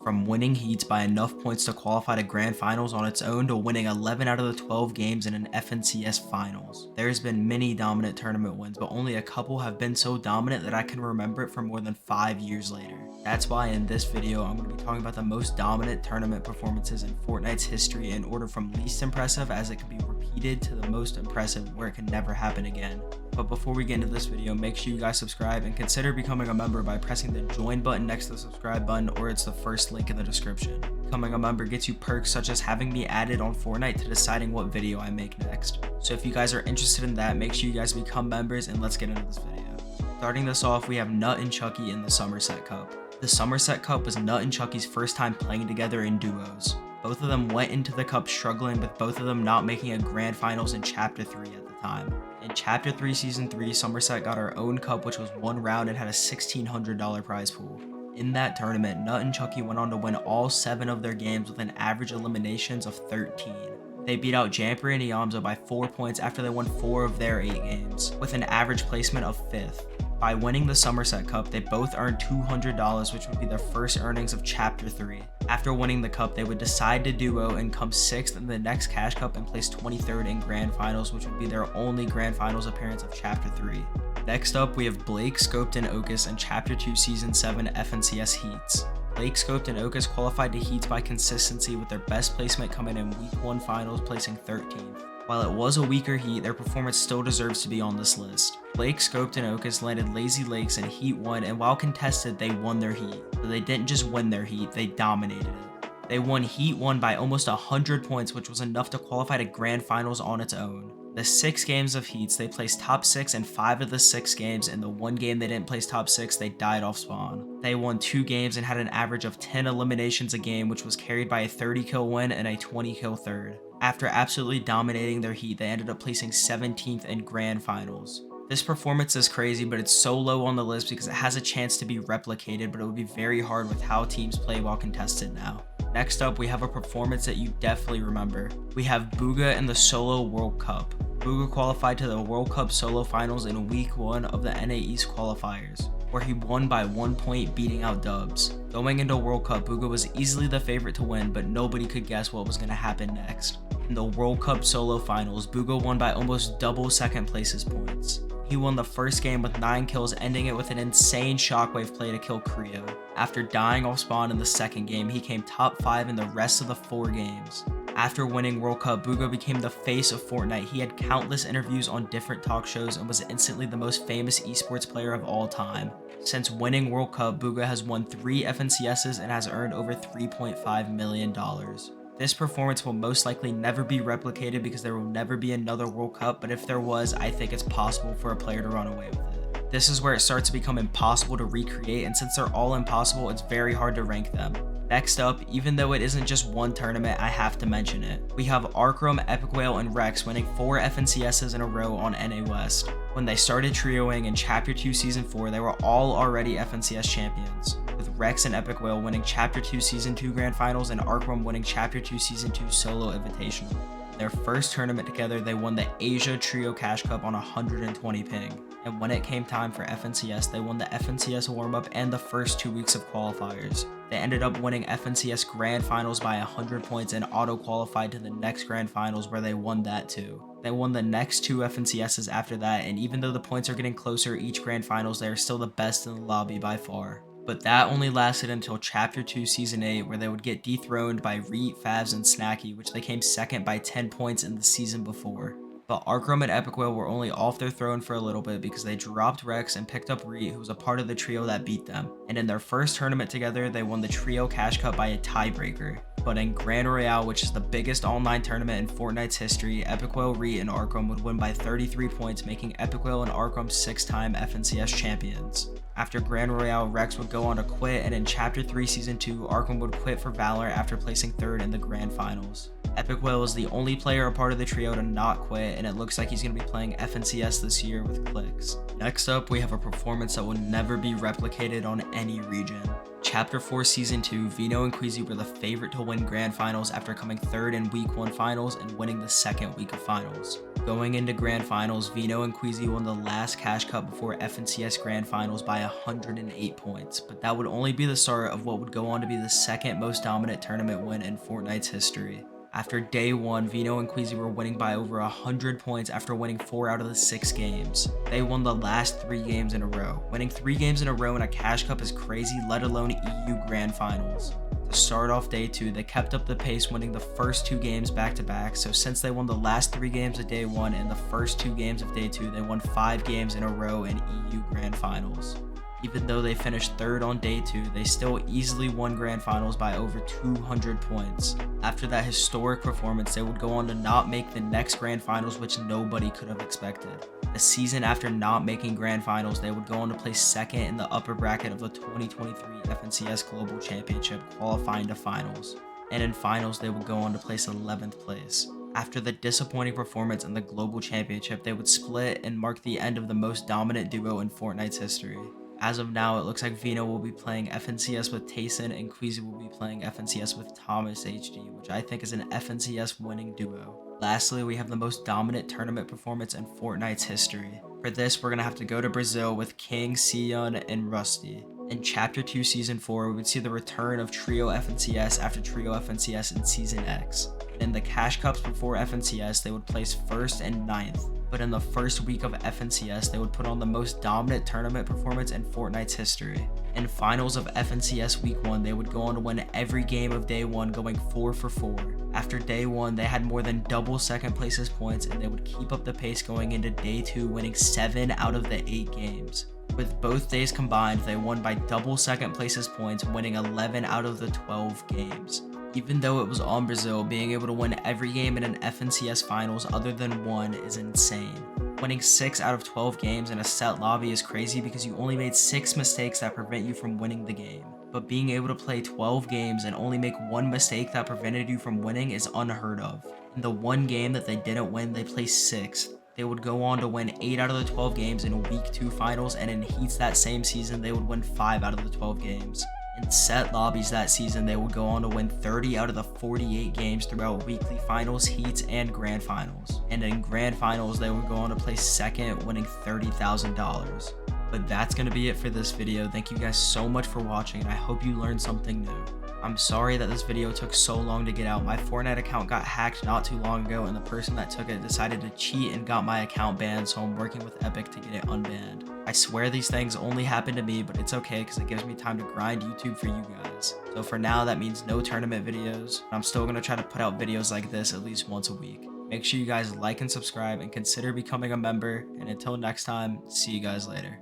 From winning heats by enough points to qualify to grand finals on its own to winning 11 out of the 12 games in an FNCS finals. There's been many dominant tournament wins, but only a couple have been so dominant that I can remember it for more than 5 years later. That's why in this video, I'm going to be talking about the most dominant tournament performances in Fortnite's history in order from least impressive as it can be repeated to the most impressive where it can never happen again. But before we get into this video, make sure you guys subscribe and consider becoming a member by pressing the join button next to the subscribe button, or it's the first link in the description. Becoming a member gets you perks such as having me added on Fortnite to deciding what video I make next. So if you guys are interested in that, make sure you guys become members and let's get into this video. Starting this off, we have Nut and Chucky in the Somerset Cup. The Somerset Cup was Nut and Chucky's first time playing together in duos. Both of them went into the cup struggling, with both of them not making a grand finals in Chapter 3 at the time. In Chapter 3 Season 3, Somerset got our own cup, which was one round and had a $1,600 prize pool. In that tournament, Nut and Chucky went on to win all 7 of their games with an average eliminations of 13. They beat out Jamper and Iamzo by 4 points after they won 4 of their 8 games, with an average placement of 5th. By winning the Somerset Cup, they both earned $200, which would be their first earnings of Chapter 3. After winning the cup, they would decide to duo and come 6th in the next Cash Cup and place 23rd in Grand Finals, which would be their only Grand Finals appearance of Chapter 3. Next up, we have Blake, Scoped, and Okus in Chapter 2 Season 7 FNCS Heats. Blake, Scoped, and Okus qualified to Heats by consistency, with their best placement coming in Week 1 Finals, placing 13th. While it was a weaker heat, their performance still deserves to be on this list. Blake, Scoped, and Okus landed Lazy Lakes in Heat 1, and while contested, they won their heat. So they didn't just win their heat, they dominated it. They won Heat 1 by almost 100 points, which was enough to qualify to Grand Finals on its own. The 6 games of heats, they placed top 6 in 5 of the 6 games, and the 1 game they didn't place top 6, they died off spawn. They won 2 games and had an average of 10 eliminations a game, which was carried by a 30 kill win and a 20 kill third. After absolutely dominating their heat, they ended up placing 17th in Grand Finals. This performance is crazy, but it's so low on the list because it has a chance to be replicated, but it would be very hard with how teams play while contested now. Next up, we have a performance that you definitely remember. We have Bugha in the Solo World Cup. Bugha qualified to the World Cup Solo Finals in Week 1 of the NA East qualifiers, where he won by 1 point, beating out Dubs. Going into World Cup, Bugha was easily the favorite to win, but nobody could guess what was going to happen next. In the World Cup Solo Finals, Bugha won by almost double second place's points. He won the first game with 9 kills, ending it with an insane shockwave play to kill Creo. After dying off spawn in the second game, he came top 5 in the rest of the 4 games. After winning World Cup, Bugha became the face of Fortnite. He had countless interviews on different talk shows and was instantly the most famous esports player of all time. Since winning World Cup, Bugha has won 3 FNCSs and has earned over $3.5 million. This performance will most likely never be replicated because there will never be another World Cup, but if there was, I think it's possible for a player to run away with it. This is where it starts to become impossible to recreate, and since they're all impossible, it's very hard to rank them. Next up, even though it isn't just one tournament, I have to mention it. We have Arkhram, Epic Whale, and Rex winning 4 FNCSs in a row on NA West. When they started trioing in Chapter 2 Season 4, they were all already FNCS champions, with Rex and Epic Whale winning Chapter 2 Season 2 Grand Finals and Arkhram winning Chapter 2 Season 2 Solo Invitational. Their first tournament together, they won the Asia Trio Cash Cup on 120 ping. And when it came time for FNCS, they won the FNCS warm-up and the first 2 weeks of qualifiers. They ended up winning FNCS Grand Finals by 100 points and auto-qualified to the next Grand Finals, where they won that too. They won the next 2 FNCSs after that, and even though the points are getting closer each Grand Finals, they are still the best in the lobby by far. But that only lasted until Chapter 2 Season 8, where they would get dethroned by Reet, Favs, and Snacky, which they came second by 10 points in the season before. But Arkhram and Epic Whale were only off their throne for a little bit because they dropped Rex and picked up Reet, who was a part of the trio that beat them. And in their first tournament together, they won the Trio Cash Cup by a tiebreaker. But in Grand Royale, which is the biggest online tournament in Fortnite's history, Epic Whale, Reet, and Arkhram would win by 33 points, making Epic Whale and Arkhram 6-time FNCS champions. After Grand Royale, Rex would go on to quit, and in Chapter 3 Season 2, Arkhram would quit for Valor after placing 3rd in the Grand Finals. Epic Whale is the only player a part of the trio to not quit, and it looks like he's going to be playing FNCS this year with Clicks. Next up, we have a performance that will never be replicated on any region. Chapter 4 Season 2, Veno and Queasy were the favorite to win Grand Finals after coming 3rd in Week 1 Finals and winning the 2nd week of Finals. Going into Grand Finals, Veno and Queasy won the last Cash Cup before FNCS Grand Finals by 108 points, but that would only be the start of what would go on to be the second most dominant tournament win in Fortnite's history. After day 1, Veno and Queasy were winning by over 100 points after winning 4 out of the 6 games. They won the last 3 games in a row. Winning 3 games in a row in a Cash Cup is crazy, let alone EU Grand Finals. To start off day 2, they kept up the pace, winning the first 2 games back to back, so since they won the last 3 games of day 1 and the first 2 games of day 2, they won 5 games in a row in EU Grand Finals. Even though they finished 3rd on day 2, they still easily won Grand Finals by over 200 points. After that historic performance, they would go on to not make the next Grand Finals, which nobody could have expected. The season after not making Grand Finals, they would go on to place 2nd in the upper bracket of the 2023 FNCS Global Championship, qualifying to Finals. And in Finals, they would go on to place 11th place. After the disappointing performance in the Global Championship, they would split and mark the end of the most dominant duo in Fortnite's history. As of now, it looks like Veno will be playing FNCS with Tayson and Queasy will be playing FNCS with Thomas HD, which I think is an FNCS winning duo. Lastly, we have the most dominant tournament performance in Fortnite's history. For this, we're going to have to go to Brazil with King, Sion, and Rusty. In Chapter 2 Season 4, we would see the return of Trio FNCS after Trio FNCS in Season X. In the Cash Cups before FNCS, they would place 1st and 9th. But in the first week of FNCS, they would put on the most dominant tournament performance in Fortnite's history. In Finals of FNCS Week 1, they would go on to win every game of Day 1, going 4 for 4. After Day 1, they had more than double 2nd place's points, and they would keep up the pace going into Day 2, winning 7 out of the 8 games. With both days combined, they won by double 2nd place's points, winning 11 out of the 12 games. Even though it was on Brazil, being able to win every game in an FNCS Finals other than one is insane. Winning 6 out of 12 games in a set lobby is crazy because you only made 6 mistakes that prevent you from winning the game. But being able to play 12 games and only make 1 mistake that prevented you from winning is unheard of. In the one game that they didn't win, they placed 6th. They would go on to win 8 out of the 12 games in Week 2 Finals, and in Heats that same season, they would win 5 out of the 12 games. In set lobbies that season, they would go on to win 30 out of the 48 games throughout weekly finals, heats, and grand finals. And in grand finals, they would go on to place 2nd, winning $30,000. But that's going to be it for this video. Thank you guys so much for watching, and I hope you learned something new. I'm sorry that this video took so long to get out. My Fortnite account got hacked not too long ago, and the person that took it decided to cheat and got my account banned, so I'm working with Epic to get it unbanned. I swear these things only happen to me, but it's okay because it gives me time to grind YouTube for you guys. So for now, that means no tournament videos. I'm still going to try to put out videos like this at least once a week. Make sure you guys like and subscribe and consider becoming a member. And until next time, see you guys later.